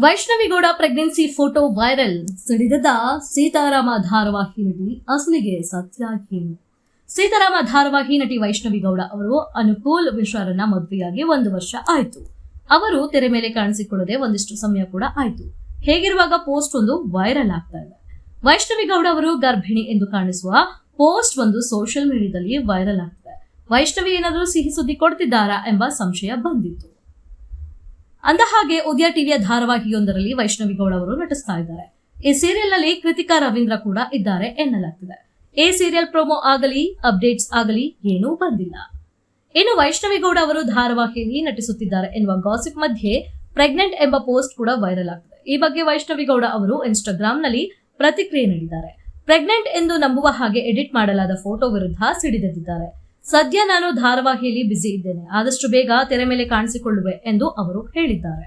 Vaishnavi Gowda pregnancy photo viral. ಸಿಡಿದ ಸೀತಾರಾಮ ಧಾರಾವಾಹಿ ನಟಿ ಅಸಲಿಗೆ ಸತ್ಯ ಏನು? ಸೀತಾರಾಮ ಧಾರಾವಾಹಿ ನಟಿ ವೈಷ್ಣವಿ ಗೌಡ ಅವರು ಅನುಕೂಲ್ ವಿಶ್ವರನ್ನ ಮದುವೆಯಾಗಿ 1 ವರ್ಷ ಆಯ್ತು. ಅವರು ತೆರೆ ಮೇಲೆ ಕಾಣಿಸಿಕೊಳ್ಳದೆ ಒಂದಿಷ್ಟು ಸಮಯ ಕೂಡ ಆಯ್ತು. ಹೇಗಿರುವಾಗ ಪೋಸ್ಟ್ ಒಂದು ವೈರಲ್ ಆಗ್ತಾ ಇದೆ. ವೈಷ್ಣವಿ ಗೌಡ ಅವರು ಗರ್ಭಿಣಿ ಎಂದು ಕಾಣಿಸುವ ಪೋಸ್ಟ್ ಒಂದು ಸೋಷಿಯಲ್ ಮೀಡಿಯಾದಲ್ಲಿ ವೈರಲ್ ಆಗ್ತಿದೆ. ವೈಷ್ಣವಿ ಏನಾದರೂ ಸಿಹಿ ಸುದ್ದಿ ಕೊಡ್ತಿದ್ದಾರಾ ಎಂಬ ಸಂಶಯ ಬಂದಿತ್ತು. ಅಂದ ಹಾಗೆ ಉದಯ ಟಿವಿಯ ಧಾರಾವಾಹಿಯೊಂದರಲ್ಲಿ ವೈಷ್ಣವಿ ಗೌಡ ಅವರು ನಟಿಸ್ತಾ ಇದ್ದಾರೆ. ಈ ಸೀರಿಯಲ್ ನಲ್ಲಿ ಕೃತಿಕಾ ರವೀಂದ್ರ ಕೂಡ ಇದ್ದಾರೆ ಎನ್ನಲಾಗ್ತಿದೆ. ಈ ಸೀರಿಯಲ್ ಪ್ರೊಮೋ ಆಗಲಿ ಅಪ್ಡೇಟ್ಸ್ ಆಗಲಿ ಏನೂ ಬಂದಿಲ್ಲ. ಇನ್ನು ವೈಷ್ಣವಿ ಗೌಡ ಅವರು ಧಾರಾವಾಹಿಯಲ್ಲಿ ನಟಿಸುತ್ತಿದ್ದಾರೆ ಎನ್ನುವ ಗಾಸಿಪ್ ಮಧ್ಯೆ ಪ್ರೆಗ್ನೆಂಟ್ ಎಂಬ ಪೋಸ್ಟ್ ಕೂಡ ವೈರಲ್ ಆಗ್ತಿದೆ. ಈ ಬಗ್ಗೆ ವೈಷ್ಣವಿ ಗೌಡ ಅವರು ಇನ್ಸ್ಟಾಗ್ರಾಮ್ ನಲ್ಲಿ ಪ್ರತಿಕ್ರಿಯೆ ನೀಡಿದ್ದಾರೆ. ಪ್ರೆಗ್ನೆಂಟ್ ಎಂದು ನಂಬುವ ಹಾಗೆ ಎಡಿಟ್ ಮಾಡಲಾದ ಫೋಟೋ ವಿರುದ್ಧ ಸಿಡಿದೆದ್ದಿದ್ದಾರೆ. ಸದ್ಯ ನಾನು ಧಾರಾವಾಹಿಯಲ್ಲಿ ಬ್ಯುಸಿ ಇದ್ದೇನೆ, ಆದಷ್ಟು ಬೇಗ ತೆರೆ ಮೇಲೆ ಕಾಣಿಸಿಕೊಳ್ಳುವೆ ಎಂದು ಅವರು ಹೇಳಿದ್ದಾರೆ.